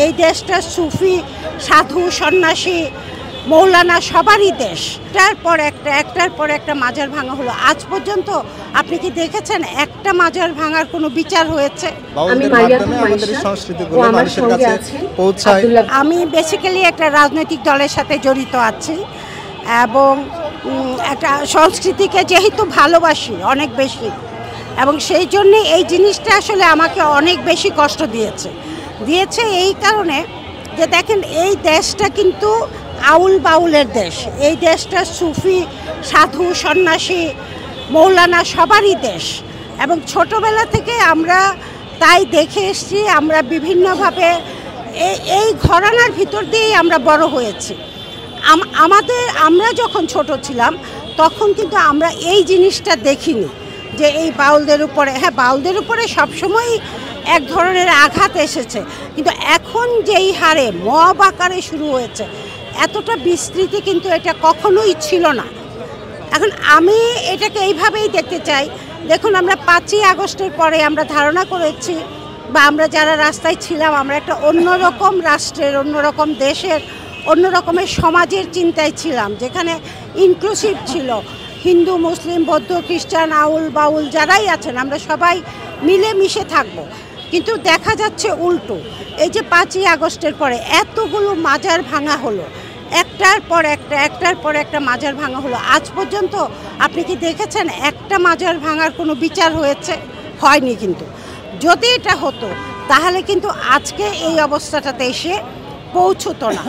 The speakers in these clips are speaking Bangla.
এই দেশটা সুফি সাধু সন্ন্যাসী মৌলানা সবারই দেশ। একটার পর একটা মাজার ভাঙা হলো। আজ পর্যন্ত আপনি কি দেখেছেন একটা মাজার ভাঙার কোনো বিচার হয়েছে? আমি বেসিক্যালি একটা রাজনৈতিক দলের সাথে জড়িত আছি এবং একটা সংস্কৃতিকে যেহেতু ভালোবাসি অনেক বেশি, এবং সেই জন্যে এই জিনিসটা আসলে আমাকে অনেক বেশি কষ্ট দিয়েছে এই কারণে যে দেখেন, এই দেশটা কিন্তু আউল বাউলের দেশ। এই দেশটা সুফি সাধু সন্ন্যাসী মৌলানা সবারই দেশ, এবং ছোটবেলা থেকে আমরা তাই দেখে এসেছি। আমরা বিভিন্নভাবে এই ঘরানার ভিতর দিয়েই আমরা বড় হয়েছি। আমরা যখন ছোট ছিলাম তখন কিন্তু আমরা এই জিনিসটা দেখিনি যে এই বাউলদের উপরে, বাউলদের উপরে সবসময় এক ধরনের আঘাত এসেছে, কিন্তু এখন যেই হারে মব আকারে শুরু হয়েছে, এতটা বিস্তৃতি কিন্তু এটা কখনোই ছিল না। এখন আমি এটাকে এইভাবেই দেখতে চাই। দেখুন, আমরা 5ই আগস্টের পরে আমরা ধারণা করেছি, বা আমরা যারা রাস্তায় ছিলাম, আমরা একটা অন্যরকম রাষ্ট্রের, অন্যরকম দেশের, অন্য রকমের সমাজের চিন্তায় ছিলাম, যেখানে ইনক্লুসিভ ছিল। হিন্দু মুসলিম বৌদ্ধ খ্রিস্টান আউল বাউল যারাই আছেন, আমরা সবাই মিলেমিশে থাকব। কিন্তু দেখা যাচ্ছে উল্টো। এই যে 5ই আগস্টের পরে এতগুলো মাজার ভাঙা হলো, একটার পর একটা মাজার ভাঙা হলো। আজ পর্যন্ত আপনি কি দেখেছেন একটা মাজার ভাঙার কোনো বিচার হয়েছে? হয়নি। কিন্তু যদি এটা হতো তাহলে কিন্তু আজকে এই অবস্থাটাতে এসে পৌঁছতো না।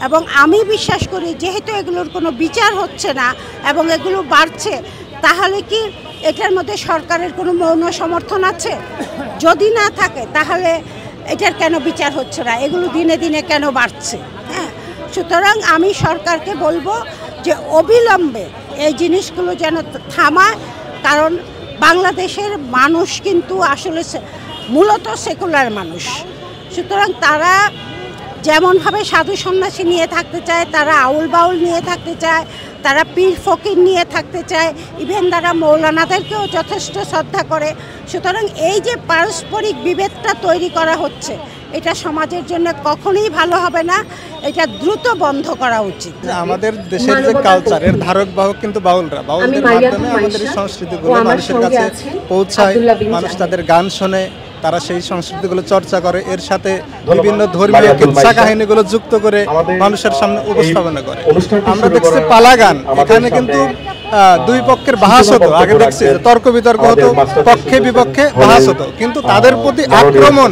এবং আমি বিশ্বাস করি, যেহেতু এগুলোর কোনো বিচার হচ্ছে না এবং এগুলো বাড়ছে, তাহলে কি এটার মধ্যে সরকারের কোনো মৌন সমর্থন আছে? যদি না থাকে তাহলে এটার কেন বিচার হচ্ছে না? এগুলো দিনে দিনে কেন বাড়ছে? সুতরাং আমি সরকারকে বলবো যে অবিলম্বে এই জিনিসগুলো যেন থামায়, কারণ বাংলাদেশের মানুষ কিন্তু আসলে মূলত সেকুলার মানুষ। সুতরাং তারা যেমনভাবে সাধু সন্ন্যাসী নিয়ে থাকতে চায়, তারা আউল বাউল নিয়ে থাকতে চায়, তারা পীর ফকির নিয়ে থাকতে চায়, ইভেন তারা মৌলানাদেরকেও যথেষ্ট শ্রদ্ধা করে। সুতরাং এই যে পারস্পরিক বিভেদটা তৈরি করা হচ্ছে, এটা সমাজের জন্য কখনোই ভালো হবে না। এটা দ্রুত বন্ধ করা উচিত। আমাদের দেশের যে কালচার, এর ধারক বাহক কিন্তু বাউলরা। বাউলদের মাধ্যমে আমাদের এই সংস্কৃতিগুলো মানুষের কাছে পৌঁছায়, মানুষ তাদের গান শোনে, তারা সেই সংস্কৃতিগুলো চর্চা করে, এর সাথে বিভিন্ন ধর্মীয় কিচ্ছা কাহিনীগুলো যুক্ত করে মানুষের সামনে উপস্থাপনা করে। আমরা দেখছি পালা গান, এখানে কিন্তু দুই পক্ষের বাহাস হতো। আগে দেখছি তর্ক বিতর্ক হতো, পক্ষে বিপক্ষে বাহাস হতো, কিন্তু তাদের প্রতি আক্রমণ,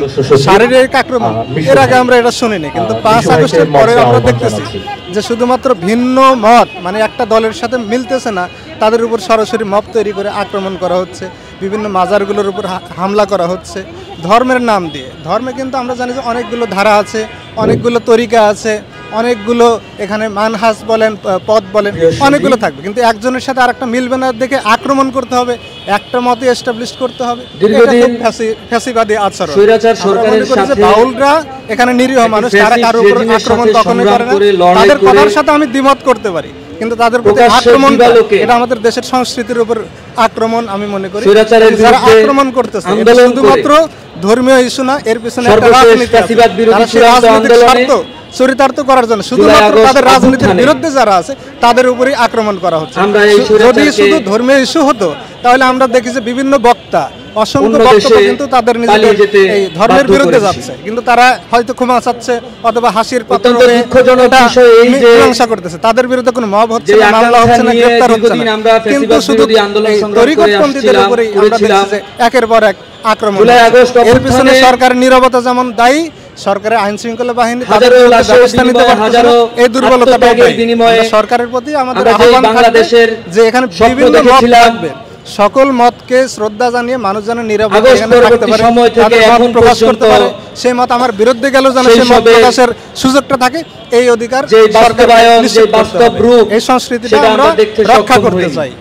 শারীরিক আক্রমণ, এর আগে আমরা এটা শুনিনি। কিন্তু 5 আগস্টের পরে আমরা দেখতেছি যে শুধুমাত্র ভিন্ন মত, মানে একটা দলের সাথে মিলতেছে না, তাদের উপর সরাসরি মব তৈরি করে আক্রমণ করা হচ্ছে, বিভিন্ন মাজারগুলোর উপর হামলা করা হচ্ছে ধর্মের নাম দিয়ে। ধর্মে কিন্তু আমরা জানি যে অনেকগুলো ধারা আছে, অনেকগুলো তরিকা আছে, অনেকগুলো এখানে মানহাজ বলেন, পদ বলেন, অনেকগুলো থাকবে, কিন্তু একজনের সাথে আরেকটা মিলবে না দেখে আক্রমণ করতে হবে, একটা মতে এস্টাবলিশ করতে হবে। ফ্যাসিবাদী আচরণ। বাউলরা এখানে নিরীহ মানুষ, তারা কারো উপর আক্রমণ কখনোই করে না। তাদের কথার সাথে আমি দ্বিমত করতে পারি, কিন্তু তাদের প্রতি আক্রমণ, এটা আমাদের দেশের সংস্কৃতির উপর আক্রমণ আমি মনে করি। যারা আক্রমণ করতেছে শুধুমাত্র ধর্মীয় ইস্যু না, এর পিছনে একটা রাজনীতি আছে। তারা সেই রাজনৈতিক স্বার্থ চরিতার্থ করার জন্য শুধুমাত্র তাদের রাজনীতির বিরুদ্ধে যারা আছে তাদের উপরেই আক্রমণ করা হচ্ছে। যদি শুধু ধর্মীয় ইস্যু হতো তাহলে আমরা দেখি যে বিভিন্ন বক্তা, অসংখ্য বক্তব্য কিন্তু তাদের নিজেদের এই ধর্মের বিরুদ্ধে যাচ্ছে, কিন্তু তারা হয়তো ক্ষমা চাচ্ছে অথবা হাসির পাত্র মীমাংসা করতেছে। তাদের বিরুদ্ধে কোনো মব হচ্ছে না, মামলা হচ্ছে না, গ্রেফতার হচ্ছে না, কিন্তু শুধু তরিকতপন্থীদের উপরেই আমরা দেখছি যে একের পর এক আক্রমণ। এর পিছনে সরকারের নীরবতা যেমন দায়ী, সরকারের আইন শৃঙ্খলা বাহিনী এই দুর্বলতা সরকারের প্রতি আমাদের আহ্বান থাকবে যে এখানে বিভিন্ন মত থাকবে, সকল মতকে শ্রদ্ধা জানিয়ে মানুষ যেন নীরবে থাকতে পারে, তাদের মত প্রকাশ করতে পারে। সেই মত আমার বিরুদ্ধে গেল যেন সেই মত প্রকাশের সুযোগটা থাকে, এই অধিকার সরকার নিশ্চিত করতে হবে। এই সংস্কৃতিটা আমরা রক্ষা করতে চাই।